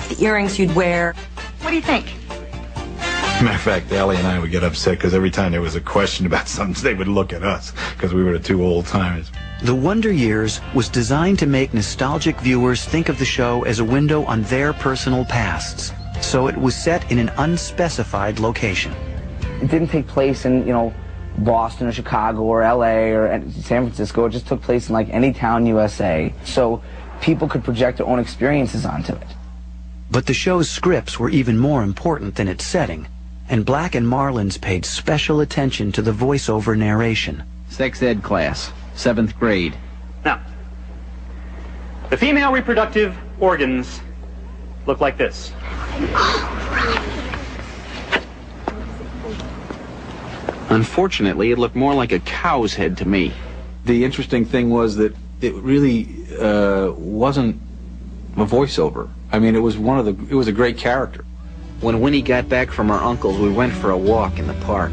the earrings you'd wear. What do you think? Matter of fact, Allie and I would get upset because every time there was a question about something, they would look at us because we were the two old timers. The Wonder Years was designed to make nostalgic viewers think of the show as a window on their personal pasts. So it was set in an unspecified location. It didn't take place in, Boston or Chicago or LA or San Francisco. It just took place in like any town USA. So people could project their own experiences onto it. But the show's scripts were even more important than its setting, and Black and Marlins paid special attention to the voiceover narration. Sex ed class, 7th grade. Now, the female reproductive organs look like this. Unfortunately, it looked more like a cow's head to me. The interesting thing was that it really wasn't a voiceover. I mean, it was a great character. When Winnie got back from our uncle's, we went for a walk in the park.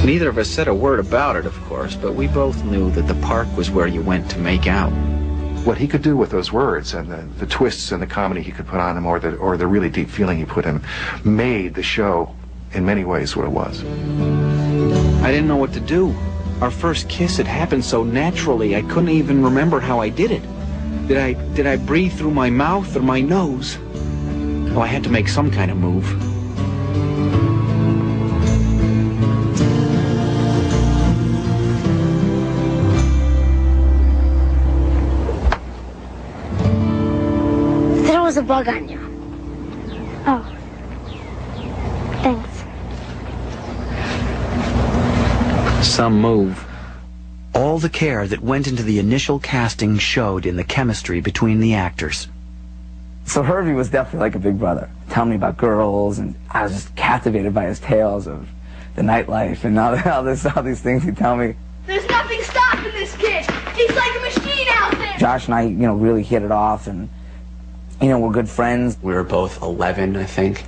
Neither of us said a word about it, of course, but we both knew that the park was where you went to make out. What he could do with those words and the twists and the comedy he could put on him, or the really deep feeling he put in, made the show in many ways what it was. I didn't know what to do. Our first kiss had happened so naturally, I couldn't even remember how I did it. Did I breathe through my mouth or my nose? Oh, I had to make some kind of move. There was a bug on you. Oh. Thanks. Some move. All the care that went into the initial casting showed in the chemistry between the actors. So Herbie was definitely like a big brother, telling me about girls, and I was just captivated by his tales of the nightlife and all these things he'd tell me. There's nothing stopping this kid. He's like a machine out there. Josh and I, really hit it off, and we're good friends. We were both 11, I think,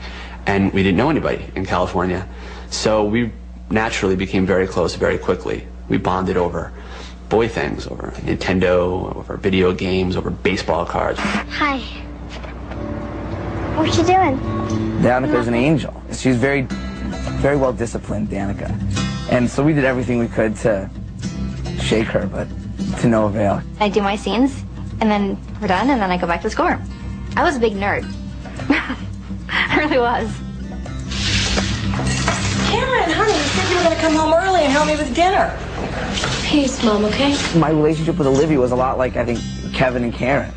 and we didn't know anybody in California, so we naturally became very close very quickly. We bonded over boy things, over Nintendo, over video games, over baseball cards. Hi. What you doing? Danica's an angel. She's very, very well disciplined, Danica. And so we did everything we could to shake her, but to no avail. I do my scenes, and then we're done, and then I go back to the schoolroom. I was a big nerd. I really was. Cameron, honey, you said you were going to come home early and help me with dinner. Peace, Mom, okay? My relationship with Olivia was a lot like, I think, Kevin and Karen's.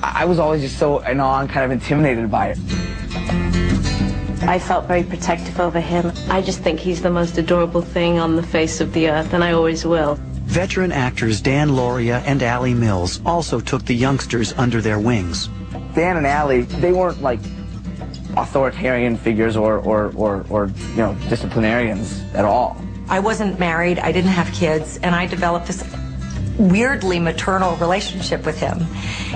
I was always just so in awe and kind of intimidated by it. I felt very protective over him. I just think he's the most adorable thing on the face of the earth, and I always will. Veteran actors Dan Lauria and Allie Mills also took the youngsters under their wings. Dan and Allie, they weren't like authoritarian figures or disciplinarians at all. I wasn't married, I didn't have kids, and I developed this weirdly maternal relationship with him,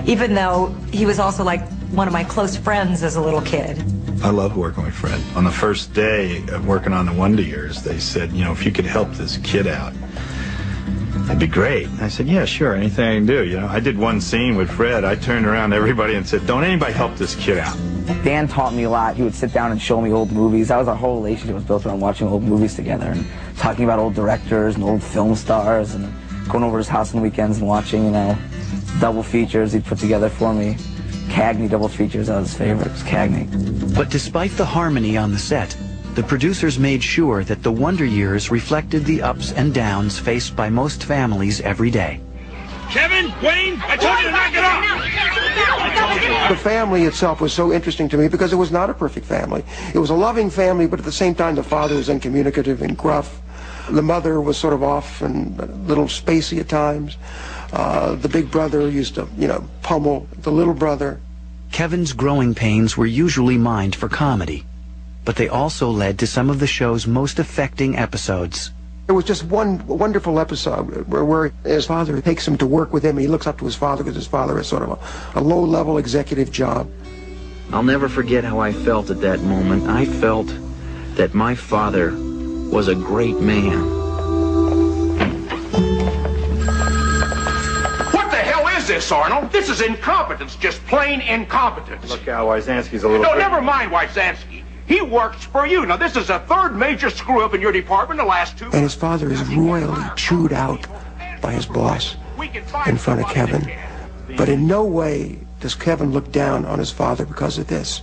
even though he was also like one of my close friends as a little kid. I love working with Fred. On the first day of working on the Wonder Years, they said, if you could help this kid out, that'd be great. And I said, yeah, sure, anything I can do. I did one scene with Fred. I turned around to everybody and said, don't anybody help this kid out. Dan taught me a lot. He would sit down and show me old movies. That was our whole relationship was built around watching old movies together and talking about old directors and old film stars and going over to his house on the weekends and watching, double features he'd put together for me. Cagney double features, that was his favorite, was Cagney. But despite the harmony on the set, the producers made sure that the Wonder Years reflected the ups and downs faced by most families every day. Kevin, Wayne, I told you to knock it off! The family itself was so interesting to me because it was not a perfect family. It was a loving family, but at the same time the father was uncommunicative and gruff. The mother was sort of off and a little spacey at times. The big brother used to, pummel the little brother. Kevin's growing pains were usually mined for comedy, but they also led to some of the show's most affecting episodes. There was just one wonderful episode where his father takes him to work with him. He looks up to his father because his father has sort of a low-level executive job. I'll never forget how I felt at that moment. I felt that my father was a great man. What the hell is this, Arnold? This is incompetence, just plain incompetence. Look, Al, Wyzanski's a little... No, never mind Wyzanski. He works for you. Now, this is the third major screw-up in your department the last 2 And his father is royally chewed out by his boss in front of Kevin. But in no way does Kevin look down on his father because of this.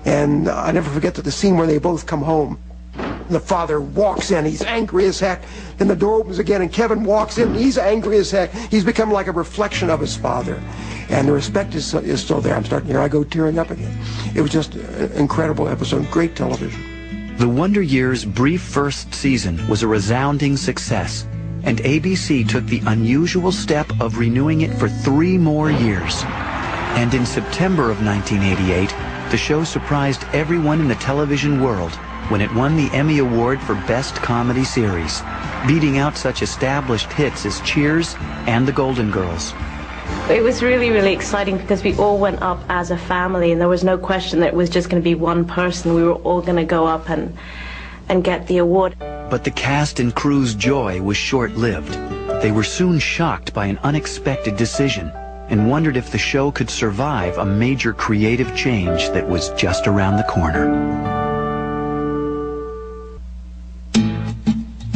And I never forget that the scene where they both come home. The father walks in, he's angry as heck. Then the door opens again and Kevin walks in, and he's angry as heck. He's become like a reflection of his father. And the respect is still there. Here I go tearing up again. It was just an incredible episode, great television. The Wonder Years' brief first season was a resounding success, and ABC took the unusual step of renewing it for 3 more years. And in September of 1988, the show surprised everyone in the television world when it won the Emmy Award for Best Comedy Series, beating out such established hits as Cheers and The Golden Girls. It was really, really exciting because we all went up as a family, and there was no question that it was just going to be one person. We were all going to go up and get the award. But the cast and crew's joy was short-lived. They were soon shocked by an unexpected decision and wondered if the show could survive a major creative change that was just around the corner.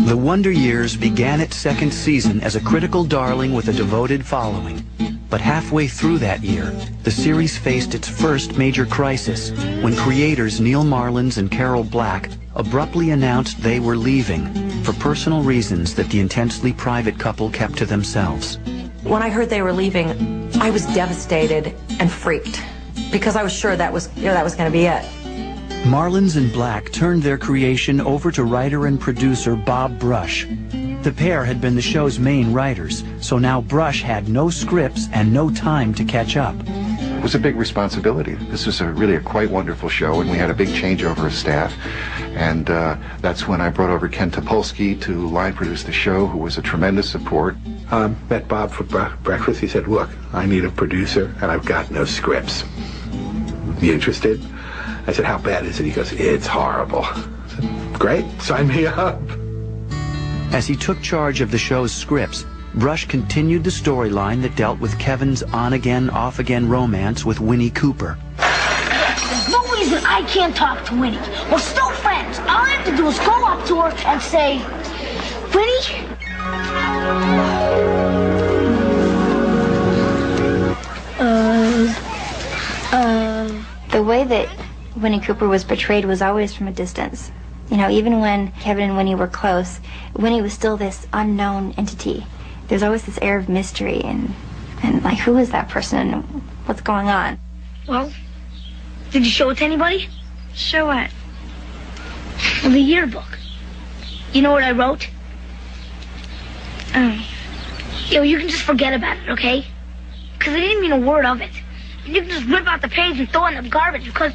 The Wonder Years began its second season as a critical darling with a devoted following. But halfway through that year, the series faced its first major crisis when creators Neil Marlins and Carol Black abruptly announced they were leaving for personal reasons that the intensely private couple kept to themselves. When I heard they were leaving, I was devastated and freaked because I was sure that was going to be it. Marlins and Black turned their creation over to writer and producer Bob Brush. The pair had been the show's main writers, so now Brush had no scripts and no time to catch up. It was a big responsibility. This was really a quite wonderful show, and we had a big changeover of staff. And that's when I brought over Ken Topolsky to line produce the show, who was a tremendous support. Met Bob for breakfast. He said, look, I need a producer, and I've got no scripts. You interested? I said, how bad is it? He goes, it's horrible. I said, great, sign me up. As he took charge of the show's scripts, Brush continued the storyline that dealt with Kevin's on-again, off-again romance with Winnie Cooper. There's no reason I can't talk to Winnie. We're still friends. All I have to do is go up to her and say, Winnie? The way that Winnie Cooper was portrayed was always from a distance. You know, even when Kevin and Winnie were close, Winnie was still this unknown entity. There's always this air of mystery and like, who is that person and what's going on? Well, did you show it to anybody? Show what? Well, the yearbook. You know what I wrote? You can just forget about it, okay? Because I didn't mean a word of it. You can just rip out the page and throw it in the garbage because